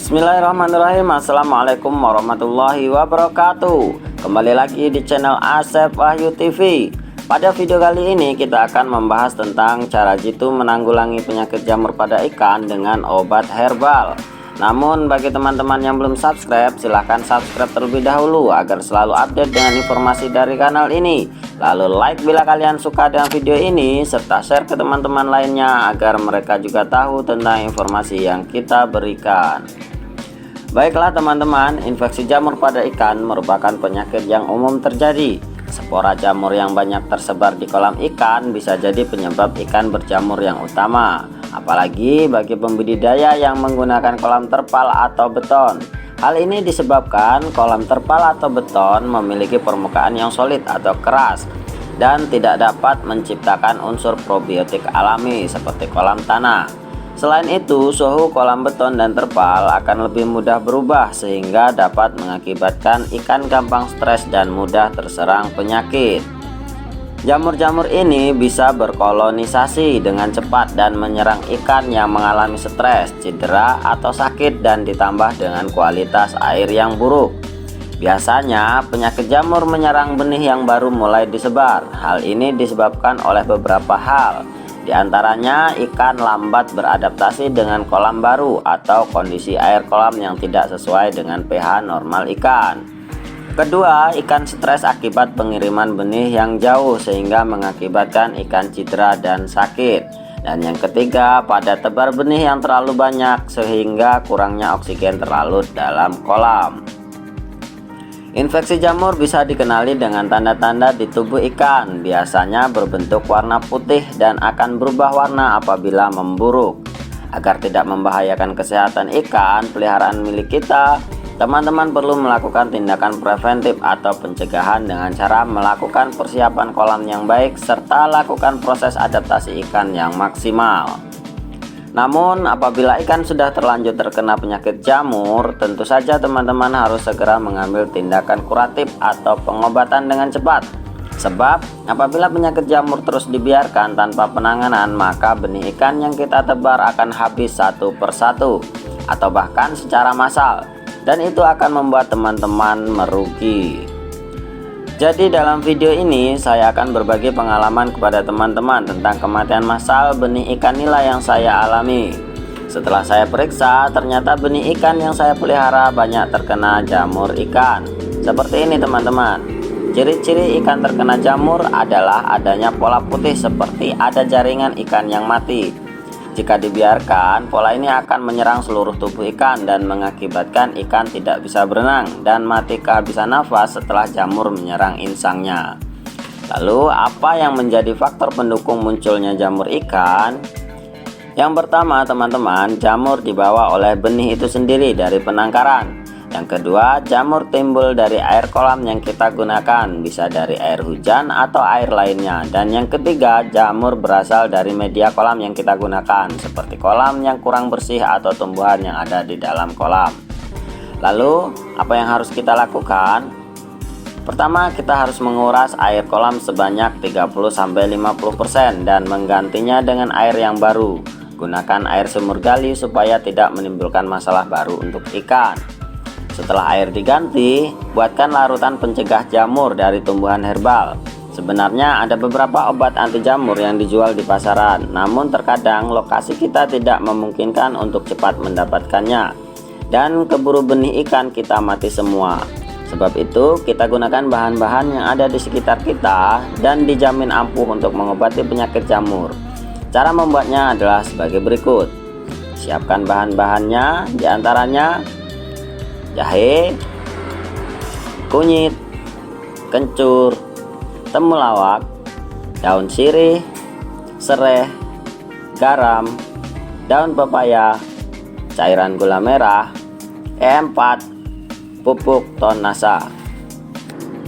Bismillahirrahmanirrahim. Assalamualaikum warahmatullahi wabarakatuh. Kembali lagi di channel Asep Wahyu TV. Pada video kali ini kita akan membahas tentang cara jitu menanggulangi penyakit jamur pada ikan dengan obat herbal. Namun bagi teman-teman yang belum subscribe, silahkan subscribe terlebih dahulu agar selalu update dengan informasi dari kanal ini. Lalu like bila kalian suka dengan video ini, serta share ke teman-teman lainnya agar mereka juga tahu tentang informasi yang kita berikan. Baiklah teman-teman, infeksi jamur pada ikan merupakan penyakit yang umum terjadi. Spora jamur yang banyak tersebar di kolam ikan bisa jadi penyebab ikan berjamur yang utama, apalagi bagi pembudidaya yang menggunakan kolam terpal atau beton. Hal ini disebabkan kolam terpal atau beton memiliki permukaan yang solid atau keras dan tidak dapat menciptakan unsur probiotik alami seperti kolam tanah. Selain itu, suhu kolam beton dan terpal akan lebih mudah berubah sehingga dapat mengakibatkan ikan gampang stres dan mudah terserang penyakit. Jamur-jamur ini bisa berkolonisasi dengan cepat dan menyerang ikan yang mengalami stres, cedera, atau sakit, dan ditambah dengan kualitas air yang buruk. Biasanya penyakit jamur menyerang benih yang baru mulai disebar. Hal ini disebabkan oleh beberapa hal. Di antaranya ikan lambat beradaptasi dengan kolam baru atau kondisi air kolam yang tidak sesuai dengan pH normal ikan. Kedua, ikan stres akibat pengiriman benih yang jauh sehingga mengakibatkan ikan cedera dan sakit. Dan yang ketiga, pada tebar benih yang terlalu banyak sehingga kurangnya oksigen terlalu dalam kolam. Infeksi jamur bisa dikenali dengan tanda-tanda di tubuh ikan, biasanya berbentuk warna putih dan akan berubah warna apabila memburuk. Agar tidak membahayakan kesehatan ikan peliharaan milik kita, teman-teman perlu melakukan tindakan preventif atau pencegahan dengan cara melakukan persiapan kolam yang baik serta lakukan proses adaptasi ikan yang maksimal. Namun apabila ikan sudah terlanjur terkena penyakit jamur, tentu saja teman-teman harus segera mengambil tindakan kuratif atau pengobatan dengan cepat. Sebab apabila penyakit jamur terus dibiarkan tanpa penanganan, maka benih ikan yang kita tebar akan habis satu persatu atau bahkan secara massal, dan itu akan membuat teman-teman merugi. Jadi dalam video ini saya akan berbagi pengalaman kepada teman-teman tentang kematian massal benih ikan nila yang saya alami. Setelah saya periksa, ternyata benih ikan yang saya pelihara banyak terkena jamur ikan. Seperti ini teman-teman. Ciri-ciri ikan terkena jamur adalah adanya pola putih seperti ada jaringan ikan yang mati. Jika dibiarkan, pola ini akan menyerang seluruh tubuh ikan dan mengakibatkan ikan tidak bisa berenang dan mati kehabisan nafas setelah jamur menyerang insangnya. Lalu, apa yang menjadi faktor pendukung munculnya jamur ikan? Yang pertama, teman-teman, jamur dibawa oleh benih itu sendiri dari penangkaran. Yang kedua, jamur timbul dari air kolam yang kita gunakan, bisa dari air hujan atau air lainnya. Dan yang ketiga, jamur berasal dari media kolam yang kita gunakan, seperti kolam yang kurang bersih atau tumbuhan yang ada di dalam kolam. Lalu, apa yang harus kita lakukan? Pertama, kita harus menguras air kolam sebanyak 30-50% dan menggantinya dengan air yang baru. Gunakan air sumur gali supaya tidak menimbulkan masalah baru untuk ikan. Setelah air diganti, buatkan larutan pencegah jamur dari tumbuhan herbal. Sebenarnya ada beberapa obat anti jamur yang dijual di pasaran, namun terkadang lokasi kita tidak memungkinkan untuk cepat mendapatkannya, dan keburu benih ikan kita mati semua. Sebab itu kita gunakan bahan-bahan yang ada di sekitar kita dan dijamin ampuh untuk mengobati penyakit jamur. Cara membuatnya adalah sebagai berikut. Siapkan bahan-bahannya, diantaranya jahe, kunyit, kencur, temulawak, daun sirih, sereh, garam, daun pepaya, cairan gula merah, E4, pupuk tonasa.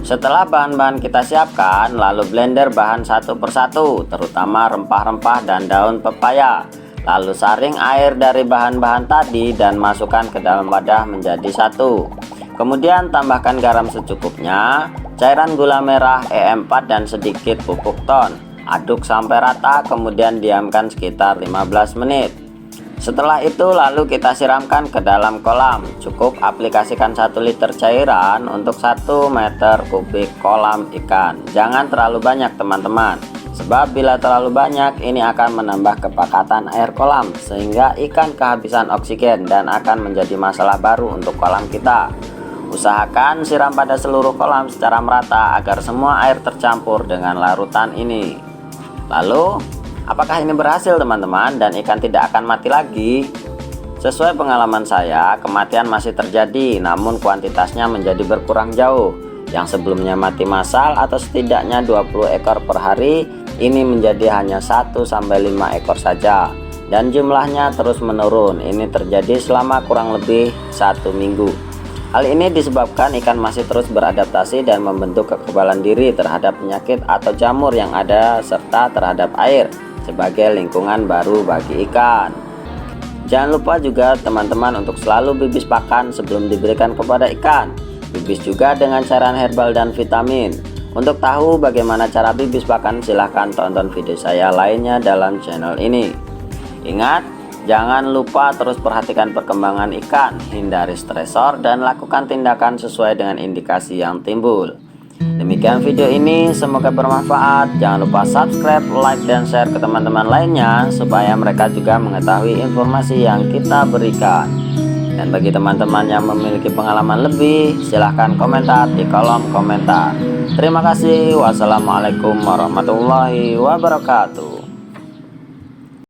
Setelah bahan-bahan kita siapkan, lalu blender bahan satu persatu, terutama rempah-rempah dan daun pepaya. Lalu saring air dari bahan-bahan tadi dan masukkan ke dalam wadah menjadi satu. Kemudian tambahkan garam secukupnya, cairan gula merah E4 dan sedikit pupuk ton. Aduk sampai rata, kemudian diamkan sekitar 15 menit. Setelah itu lalu kita siramkan ke dalam kolam. Cukup aplikasikan 1 liter cairan untuk 1 meter kubik kolam ikan. Jangan terlalu banyak teman-teman, sebab bila terlalu banyak ini akan menambah kepekatan air kolam sehingga ikan kehabisan oksigen dan akan menjadi masalah baru untuk kolam kita. Usahakan siram pada seluruh kolam secara merata agar semua air tercampur dengan larutan ini. Lalu, apakah ini berhasil teman-teman dan ikan tidak akan mati lagi? Sesuai pengalaman saya, kematian masih terjadi namun kuantitasnya menjadi berkurang jauh. Yang sebelumnya mati massal atau setidaknya 20 ekor per hari, ini menjadi hanya 1-5 ekor saja. Dan jumlahnya terus menurun. Ini terjadi selama kurang lebih 1 minggu. Hal ini disebabkan ikan masih terus beradaptasi dan membentuk kekebalan diri terhadap penyakit atau jamur yang ada serta terhadap air sebagai lingkungan baru bagi ikan. Jangan lupa juga teman-teman untuk selalu bibis pakan sebelum diberikan kepada ikan. Bibis juga dengan cairan herbal dan vitamin. Untuk tahu bagaimana cara bibis pakan, silahkan tonton video saya lainnya dalam channel ini. Ingat, jangan lupa terus perhatikan perkembangan ikan, hindari stresor dan lakukan tindakan sesuai dengan indikasi yang timbul. Demikian video ini, semoga bermanfaat. Jangan lupa subscribe, like, dan share ke teman-teman lainnya supaya mereka juga mengetahui informasi yang kita berikan. Dan bagi teman-teman yang memiliki pengalaman lebih, silahkan komentar di kolom komentar. Terima kasih. Wassalamualaikum warahmatullahi wabarakatuh.